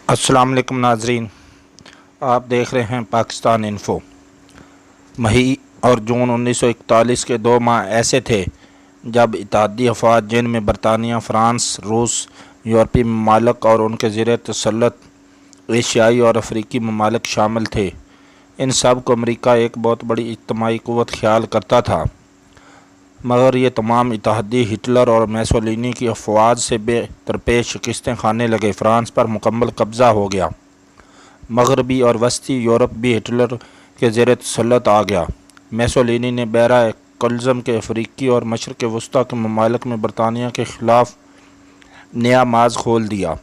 السلام علیکم ناظرین، آپ دیکھ رہے ہیں پاکستان انفو۔ مئی اور جون 1941 کے 2 ماہ ایسے تھے جب اتحادی افواج جن میں برطانیہ، فرانس، روس، یورپی ممالک اور ان کے زیر تسلط ایشیائی اور افریقی ممالک شامل تھے، ان سب کو امریکہ ایک بہت بڑی اجتماعی قوت خیال کرتا تھا، مگر یہ تمام اتحادی ہٹلر اور میسولینی کی افواج سے بے درپیش شکستیں کھانے لگے۔ فرانس پر مکمل قبضہ ہو گیا، مغربی اور وسطی یورپ بھی ہٹلر کے زیر تسلط آ گیا۔ میسولینی نے بحیرہ کلزم کے افریقی اور مشرق وسطیٰ کے ممالک میں برطانیہ کے خلاف نیا ماض کھول دیا۔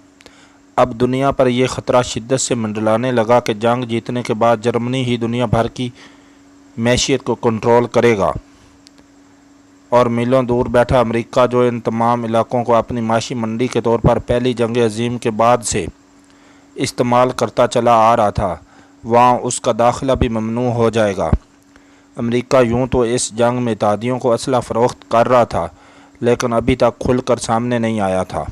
اب دنیا پر یہ خطرہ شدت سے منڈلانے لگا کہ جنگ جیتنے کے بعد جرمنی ہی دنیا بھر کی معیشت کو کنٹرول کرے گا، اور میلوں دور بیٹھا امریکہ، جو ان تمام علاقوں کو اپنی معاشی منڈی کے طور پر پہلی جنگ عظیم کے بعد سے استعمال کرتا چلا آ رہا تھا، وہاں اس کا داخلہ بھی ممنوع ہو جائے گا۔ امریکہ یوں تو اس جنگ میں اتحادیوں کو اسلحہ فروخت کر رہا تھا، لیکن ابھی تک کھل کر سامنے نہیں آیا تھا۔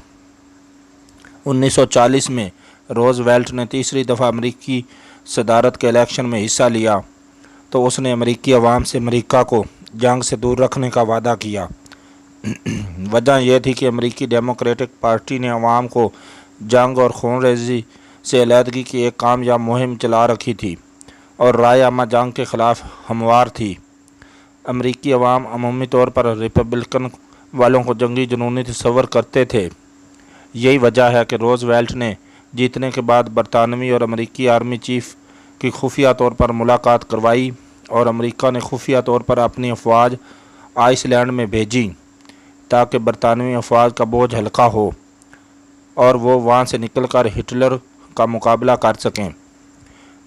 1940 میں روز ویلٹ نے تیسری دفعہ امریکی صدارت کے الیکشن میں حصہ لیا تو اس نے امریکی عوام سے امریکہ کو جنگ سے دور رکھنے کا وعدہ کیا۔ وجہ یہ تھی کہ امریکی ڈیموکریٹک پارٹی نے عوام کو جنگ اور خون ریزی سے علیحدگی کی ایک کامیاب مہم چلا رکھی تھی اور رائے عامہ جنگ کے خلاف ہموار تھی۔ امریکی عوام عمومی طور پر ریپبلکن والوں کو جنگی جنونی تصور کرتے تھے۔ یہی وجہ ہے کہ روز ویلٹ نے جیتنے کے بعد برطانوی اور امریکی آرمی چیف کی خفیہ طور پر ملاقات کروائی، اور امریکہ نے خفیہ طور پر اپنی افواج آئس لینڈ میں بھیجی تاکہ برطانوی افواج کا بوجھ ہلکا ہو اور وہ وہاں سے نکل کر ہٹلر کا مقابلہ کر سکیں۔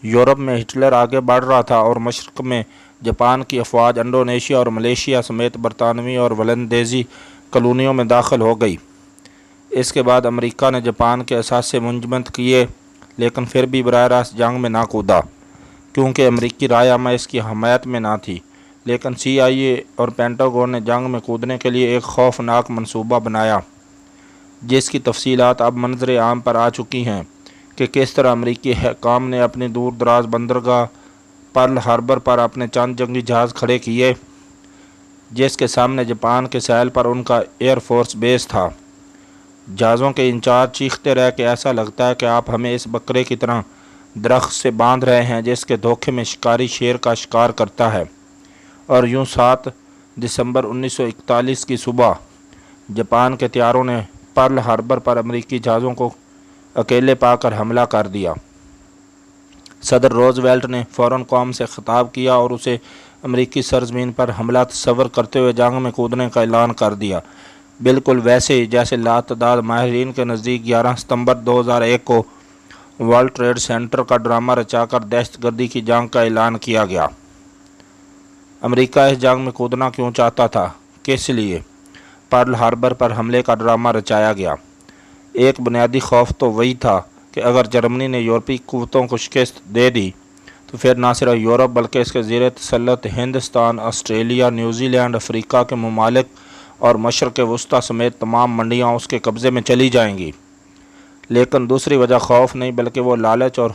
یورپ میں ہٹلر آگے بڑھ رہا تھا اور مشرق میں جاپان کی افواج انڈونیشیا اور ملیشیا سمیت برطانوی اور ولندیزی کالونیوں میں داخل ہو گئی۔ اس کے بعد امریکہ نے جاپان کے اثاثے منجمد کیے، لیکن پھر بھی براہ راست جنگ میں نہ کودا، کیونکہ امریکی رائے عامہ اس کی حمایت میں نہ تھی۔ لیکن CIA اور پینٹاگون نے جنگ میں کودنے کے لیے ایک خوفناک منصوبہ بنایا، جس کی تفصیلات اب منظر عام پر آ چکی ہیں کہ کس طرح امریکی حکام نے اپنی دور دراز بندرگاہ پرل ہاربر پر اپنے چند جنگی جہاز کھڑے کیے، جس کے سامنے جاپان کے ساحل پر ان کا ایئر فورس بیس تھا۔ جہازوں کے انچارج چیختے رہے کہ ایسا لگتا ہے کہ آپ ہمیں اس بکرے کی طرح درخت سے باندھ رہے ہیں جس کے دھوکے میں شکاری شیر کا شکار کرتا ہے۔ اور یوں 7 دسمبر 1941 کی صبح جاپان کے طیاروں نے پرل ہاربر پر امریکی جہازوں کو اکیلے پا کر حملہ کر دیا۔ صدر روز ویلٹ نے فوراً قوم سے خطاب کیا اور اسے امریکی سرزمین پر حملہ تصور کرتے ہوئے جنگ میں کودنے کا اعلان کر دیا، بالکل ویسے ہی جیسے لاتعداد ماہرین کے نزدیک 11 ستمبر 2001 کو ورلڈ ٹریڈ سینٹر کا ڈرامہ رچا کر دہشت گردی کی جنگ کا اعلان کیا گیا۔ امریکہ اس جنگ میں کودنا کیوں چاہتا تھا؟ کس لیے پرل ہاربر پر حملے کا ڈرامہ رچایا گیا؟ ایک بنیادی خوف تو وہی تھا کہ اگر جرمنی نے یورپی قوتوں کو شکست دے دی تو پھر نہ صرف یورپ بلکہ اس کے زیر تسلط ہندوستان، آسٹریلیا، نیوزی لینڈ، افریقہ کے ممالک اور مشرق وسطیٰ سمیت تمام منڈیاں اس کے قبضے میں چلی جائیں گی۔ لیکن دوسری وجہ خوف نہیں بلکہ وہ لالچ اور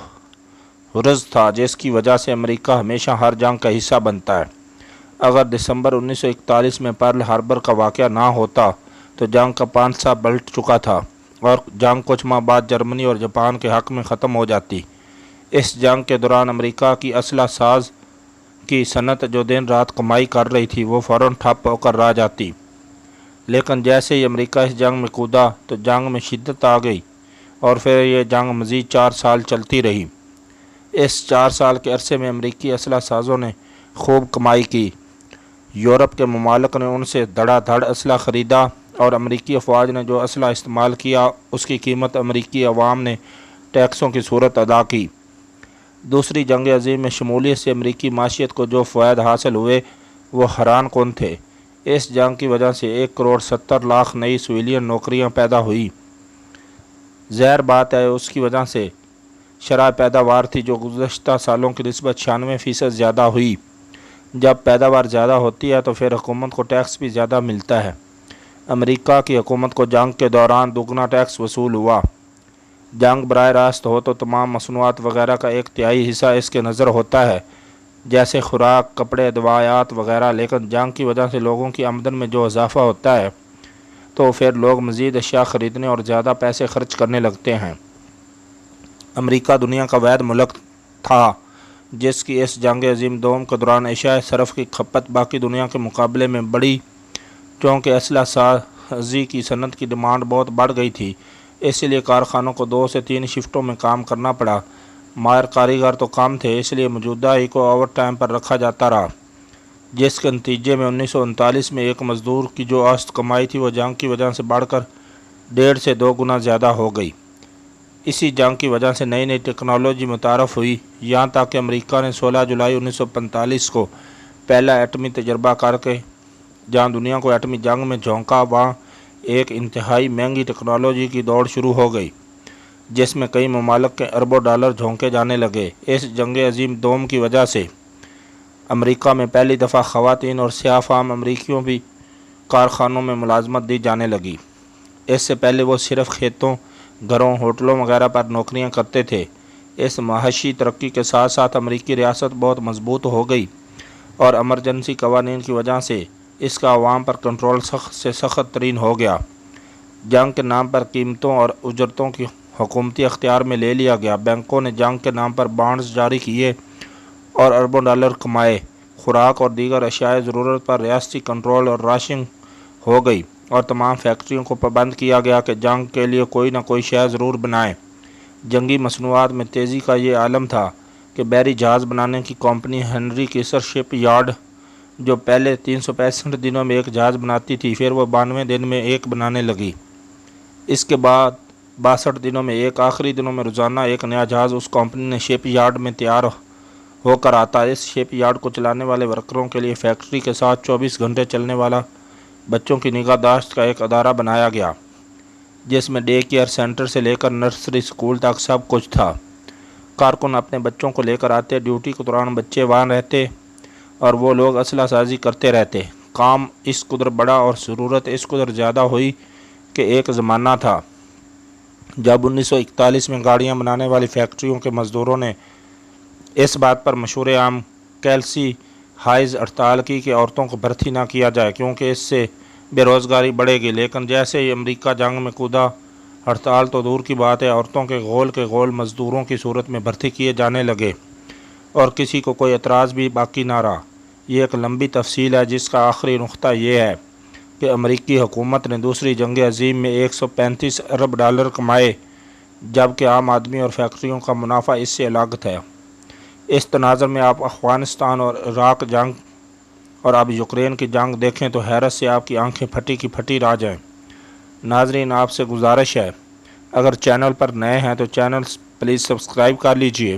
حرص تھا، جس کی وجہ سے امریکہ ہمیشہ ہر جنگ کا حصہ بنتا ہے۔ اگر دسمبر 1941 میں پرل ہاربر کا واقعہ نہ ہوتا تو جنگ کا پانسہ پلٹ چکا تھا اور جنگ کچھ ماہ بعد جرمنی اور جاپان کے حق میں ختم ہو جاتی۔ اس جنگ کے دوران امریکہ کی اسلحہ ساز کی صنعت جو دن رات کمائی کر رہی تھی وہ فوراً ٹھپ ہو کر رہ جاتی۔ لیکن جیسے ہی امریکہ اس جنگ میں کودا تو جنگ میں شدت آ گئی اور پھر یہ جنگ مزید 4 سال چلتی رہی۔ اس 4 سال کے عرصے میں امریکی اسلحہ سازوں نے خوب کمائی کی۔ یورپ کے ممالک نے ان سے دھڑا دھڑ اسلحہ خریدا اور امریکی افواج نے جو اسلحہ استعمال کیا اس کی قیمت امریکی عوام نے ٹیکسوں کی صورت ادا کی۔ دوسری جنگ عظیم میں شمولیت سے امریکی معیشت کو جو فوائد حاصل ہوئے وہ حیران کن تھے۔ اس جنگ کی وجہ سے 1,70,00,000 نئی سویلین نوکریاں پیدا ہوئی۔ ظاہر بات ہے اس کی وجہ سے شرح پیداوار تھی جو گزشتہ سالوں کی نسبت 96% زیادہ ہوئی۔ جب پیداوار زیادہ ہوتی ہے تو پھر حکومت کو ٹیکس بھی زیادہ ملتا ہے۔ امریکہ کی حکومت کو جنگ کے دوران دوگنا ٹیکس وصول ہوا۔ جنگ براہ راست ہو تو تمام مصنوعات وغیرہ کا 1/3 حصہ اس کے نظر ہوتا ہے، جیسے خوراک، کپڑے، دوائیات وغیرہ، لیکن جنگ کی وجہ سے لوگوں کی آمدن میں جو اضافہ ہوتا ہے تو پھر لوگ مزید اشیاء خریدنے اور زیادہ پیسے خرچ کرنے لگتے ہیں۔ امریکہ دنیا کا واحد ملک تھا جس کی اس جنگ عظیم دوم کے دوران اشیاء صرف کی کھپت باقی دنیا کے مقابلے میں بڑھی، چونکہ اسلحہ سازی کی صنعت کی ڈیمانڈ بہت بڑھ گئی تھی، اس لیے کارخانوں کو 2 سے 3 شفٹوں میں کام کرنا پڑا۔ ماہر کاریگر تو کم تھے، اس لیے موجودہ ہی کو اوور ٹائم پر رکھا جاتا رہا، جس کے نتیجے میں 1939 میں ایک مزدور کی جو اوسط کمائی تھی وہ جنگ کی وجہ سے بڑھ کر 1.5 سے 2 گنا زیادہ ہو گئی۔ اسی جنگ کی وجہ سے نئی نئی ٹیکنالوجی متعارف ہوئی، یہاں تک کہ امریکہ نے 16 جولائی 1945 کو پہلا ایٹمی تجربہ کر کے جہاں دنیا کو ایٹمی جنگ میں جھونکا، وہاں ایک انتہائی مہنگی ٹیکنالوجی کی دوڑ شروع ہو گئی جس میں کئی ممالک کے اربوں ڈالر جھونکے جانے لگے۔ اس جنگ عظیم دوم کی وجہ سے امریکہ میں پہلی دفعہ خواتین اور سیاہ فام امریکیوں بھی کارخانوں میں ملازمت دی جانے لگی۔ اس سے پہلے وہ صرف کھیتوں، گھروں، ہوٹلوں وغیرہ پر نوکریاں کرتے تھے۔ اس معاشی ترقی کے ساتھ ساتھ امریکی ریاست بہت مضبوط ہو گئی اور ایمرجنسی قوانین کی وجہ سے اس کا عوام پر کنٹرول سخت سے سخت ترین ہو گیا۔ جنگ کے نام پر قیمتوں اور اجرتوں کی حکومتی اختیار میں لے لیا گیا۔ بینکوں نے جنگ کے نام پر بانڈز جاری کیے اور اربوں ڈالر کمائے۔ خوراک اور دیگر اشیاء ضرورت پر ریاستی کنٹرول اور راشننگ ہو گئی اور تمام فیکٹریوں کو پابند کیا گیا کہ جنگ کے لیے کوئی نہ کوئی شے ضرور بنائیں۔ جنگی مصنوعات میں تیزی کا یہ عالم تھا کہ بحری جہاز بنانے کی کمپنی ہنری کیسر شپ یارڈ، جو پہلے 365 دنوں میں ایک جہاز بناتی تھی، پھر وہ 92 دن میں ایک بنانے لگی۔ اس کے بعد 62 دنوں میں ایک، آخری دنوں میں روزانہ ایک نیا جہاز اس کمپنی نے شپ یارڈ میں تیار ہو کر آتا۔ اس شپ یارڈ کو چلانے والے ورکروں کے لیے فیکٹری کے ساتھ 24 گھنٹے چلنے والا بچوں کی نگہداشت کا ایک ادارہ بنایا گیا، جس میں ڈے کیئر سینٹر سے لے کر نرسری اسکول تک سب کچھ تھا۔ کارکن اپنے بچوں کو لے کر آتے، ڈیوٹی کے دوران بچے وہاں رہتے اور وہ لوگ اسلحہ سازی کرتے رہتے۔ کام اس قدر بڑا اور ضرورت اس قدر زیادہ ہوئی کہ ایک زمانہ تھا جب 1941 میں گاڑیاں بنانے والی فیکٹریوں کے مزدوروں نے اس بات پر مشورہ عام کیلسی ہائز ہڑتال کی کہ عورتوں کو بھرتی نہ کیا جائے کیونکہ اس سے بے روزگاری بڑھے گی، لیکن جیسے ہی امریکہ جنگ میں کودا، ہڑتال تو دور کی بات ہے، عورتوں کے غول مزدوروں کی صورت میں بھرتی کیے جانے لگے اور کسی کو کوئی اعتراض بھی باقی نہ رہا۔ یہ ایک لمبی تفصیل ہے جس کا آخری نقطہ یہ ہے کہ امریکی حکومت نے دوسری جنگ عظیم میں 135 ارب ڈالر کمائے، جبکہ عام آدمی اور فیکٹریوں کا منافع اس سے الگ تھا۔ اس تناظر میں آپ افغانستان اور عراق جنگ اور اب یوکرین کی جنگ دیکھیں تو حیرت سے آپ کی آنکھیں پھٹی کی پھٹی رہ جائیں۔ ناظرین، آپ سے گزارش ہے، اگر چینل پر نئے ہیں تو چینل پلیز سبسکرائب کر لیجئے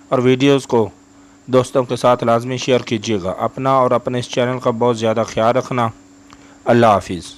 اور ویڈیوز کو دوستوں کے ساتھ لازمی شیئر کیجیے گا۔ اپنا اور اپنے اس چینل کا بہت زیادہ خیال رکھنا۔ اللہ حافظ۔